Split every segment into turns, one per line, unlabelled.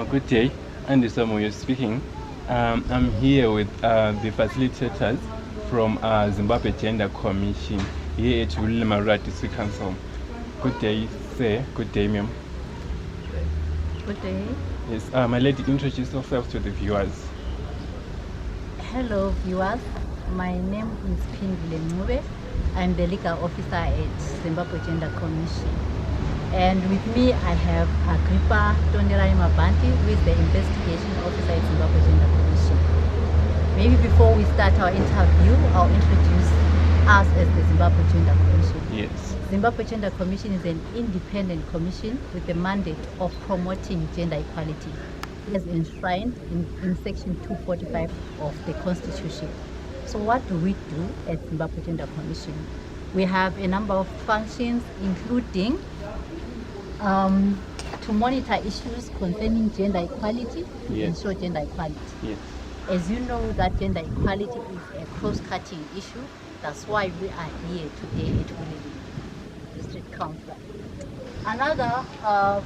Good day, Andy Samuel speaking. I'm here with the facilitators from Zimbabwe Gender Commission here at Bulilima Rural District Council. Good day, sir. Good day, ma'am.
Good day.
Yes, my lady, introduce yourself to the viewers.
Hello, viewers. My name is Phindile Ncube. I'm the legal officer at Zimbabwe Gender Commission. And with me, I have Agripper Mabhandi, who is the investigation officer at Zimbabwe Gender Commission. Maybe before we start our interview, I'll introduce us as the Zimbabwe Gender Commission.
Yes.
Zimbabwe Gender Commission is an independent commission with the mandate of promoting gender equality, as enshrined in Section 245 of the Constitution. So what do we do at Zimbabwe Gender Commission? We have a number of functions, including to monitor issues concerning gender equality, to ensure gender equality.
Yes.
As you know, that gender equality is a cross-cutting issue. That's why we are here today at Bulilima District Council. Another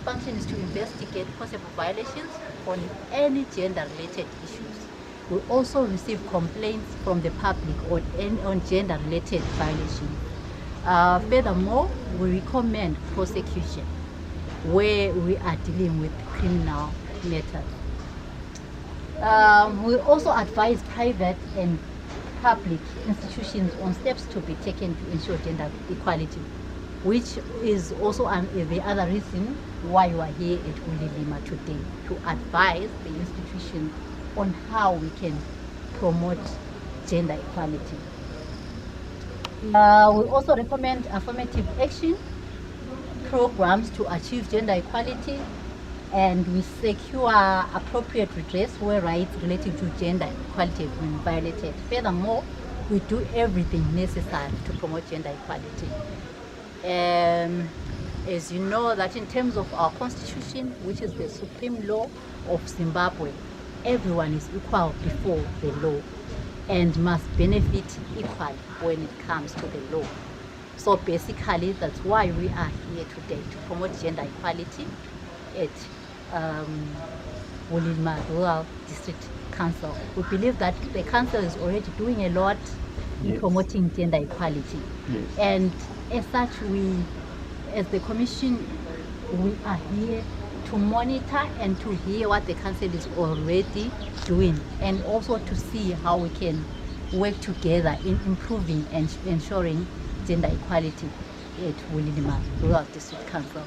function is to investigate possible violations on any gender-related issues. We also receive complaints from the public on gender-related violations. Furthermore, we recommend prosecution where we are dealing with criminal matters. We also advise private and public institutions on steps to be taken to ensure gender equality, which is also the other reason why you are here at Bulilima today, to advise the institutions on how we can promote gender equality. We also recommend affirmative action programs to achieve gender equality, and we secure appropriate redress where rights relating to gender equality have been violated. Furthermore, we do everything necessary to promote gender equality. As you know, that in terms of our constitution, which is the supreme law of Zimbabwe, everyone is equal before the law and must benefit equally when it comes to the law. So basically, that's why we are here today, to promote gender equality at Bulilima Rural District Council. We believe that the council is already doing a lot in promoting gender equality. And as such, we, as the commission, we are here to monitor and to hear what the council is already doing, and also to see how we can work together in improving and ensuring gender equality at Bulilima Rural District Council.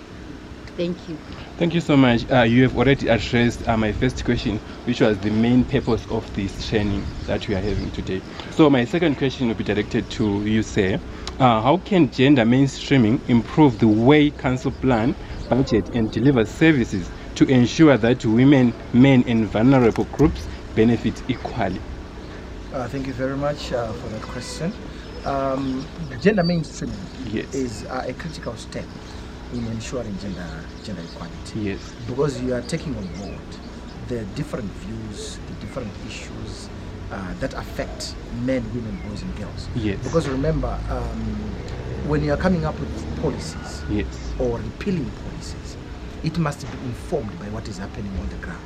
Thank you.
Thank you so much. You have already addressed my first question, which was the main purpose of this training that we are having today. So my second question will be directed to you, sir. How can gender mainstreaming improve the way council plan, budget and deliver services to ensure that women, men and vulnerable groups benefit equally?
Thank you very much for that question. Gender mainstreaming is a critical step in ensuring gender equality.
Yes.
Because you are taking on board the different views, the different issues that affect men, women, boys and girls.
Yes.
Because remember, when you are coming up with policies or repealing policies, it must be informed by what is happening on the ground.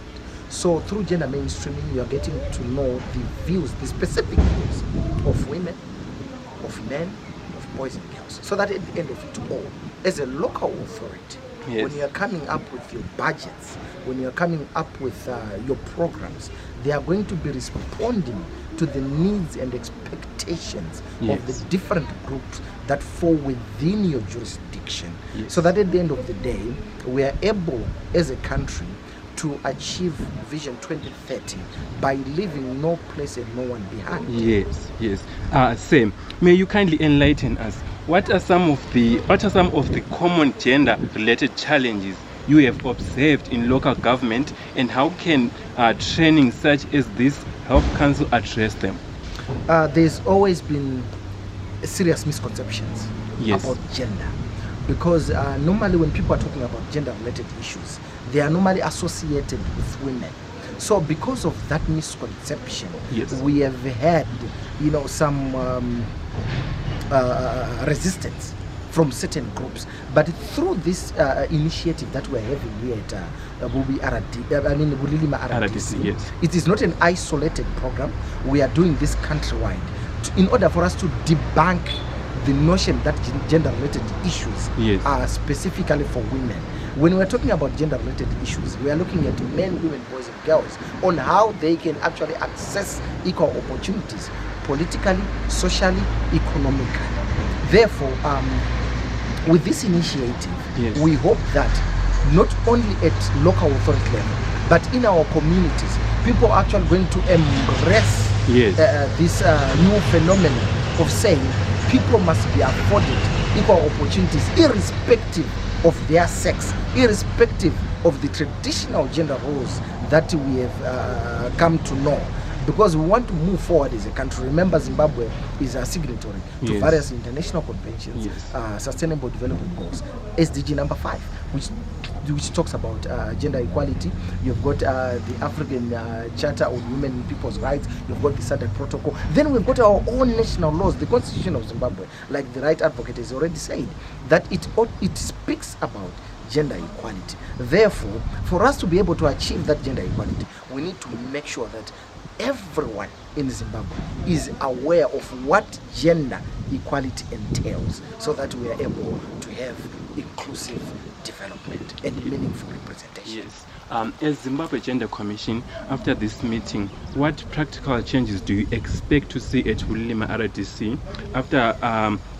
So through gender mainstreaming, you are getting to know the views, the specific views of women, of men, of boys and girls. So that at the end of it all, as a local authority, when you are coming up with your budgets, when you are coming up with your programs, they are going to be responding to the needs and expectations of the different groups that fall within your jurisdiction. So that at the end of the day, we are able as a country to achieve Vision 2030 by leaving no place and no one behind.
Sam, may you kindly enlighten us? What are some of the common gender-related challenges you have observed in local government, and how can training such as this help council address them?
There's always been serious misconceptions about gender, because normally when people are talking about gender-related issues, they are normally associated with women. So because of that misconception, we have had, some resistance from certain groups. But through this initiative that we're having here at Bulilima RDC,
yes.
It is not an isolated program. We are doing this countrywide in order for us to debunk the notion that gender-related issues
yes.
are specifically for women. When we're talking about gender-related issues, we are looking at men, women, boys, and girls on how they can actually access equal opportunities politically, socially, economically. Therefore, with this initiative,
yes.
we hope that not only at local authority level, but in our communities, people are actually going to embrace
yes.
This new phenomenon of saying people must be afforded equal opportunities irrespective of their sex, irrespective of the traditional gender roles that we have come to know. Because we want to move forward as a country. Remember, Zimbabwe is a signatory to
yes.
various international conventions,
yes.
Sustainable Development Goals, SDG number 5, which talks about gender equality. You've got the African Charter on Women and People's Rights. You've got the SADC Protocol. Then we've got our own national laws, the Constitution of Zimbabwe, like the Right Advocate has already said, that it speaks about gender equality. Therefore, for us to be able to achieve that gender equality, we need to make sure that everyone in Zimbabwe is aware of what gender equality entails, so that we are able to have inclusive development and meaningful representation.
Yes. As Zimbabwe Gender Commission, after this meeting, what practical changes do you expect to see at Bulilima RDC after,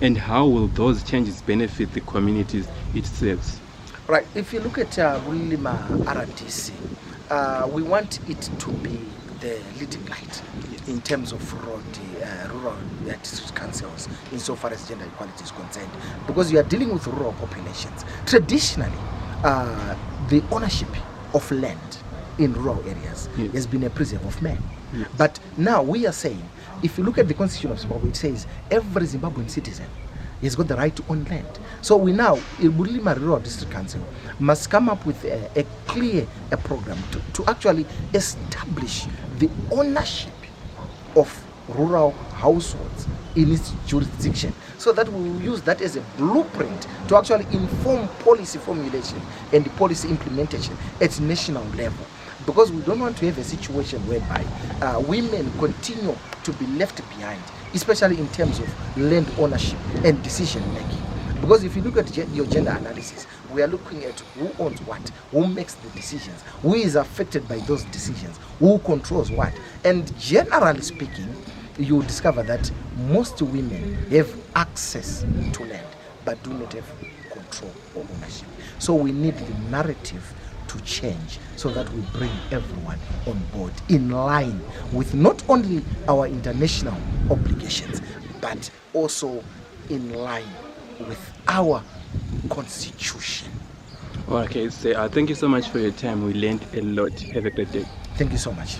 and how will those changes benefit the communities it serves?
Right. If you look at Bulilima RDC, we want it to be the leading light yes. in terms of rural district councils insofar as gender equality is concerned, because you are dealing with rural populations. Traditionally, the ownership of land in rural areas
yes.
has been a preserve of men.
Yes.
But now we are saying, if you look at the Constitution of Zimbabwe, it says every Zimbabwean citizen has got the right to own land. So we now, in Bulilima Rural District Council, must come up with a clear program to actually establish the ownership of rural households in its jurisdiction, so that we will use that as a blueprint to actually inform policy formulation and the policy implementation at national level. Because we don't want to have a situation whereby women continue to be left behind, especially in terms of land ownership and decision making. Because if you look at your gender analysis, we are looking at who owns what, who makes the decisions, who is affected by those decisions, who controls what. And generally speaking, you will discover that most women have access to land but do not have control or ownership. So we need the narrative to change so that we bring everyone on board in line with not only our international obligations but also in line with our constitution.
Okay, so thank you so much for your time. We learned a lot. Have a great day.
Thank you so much.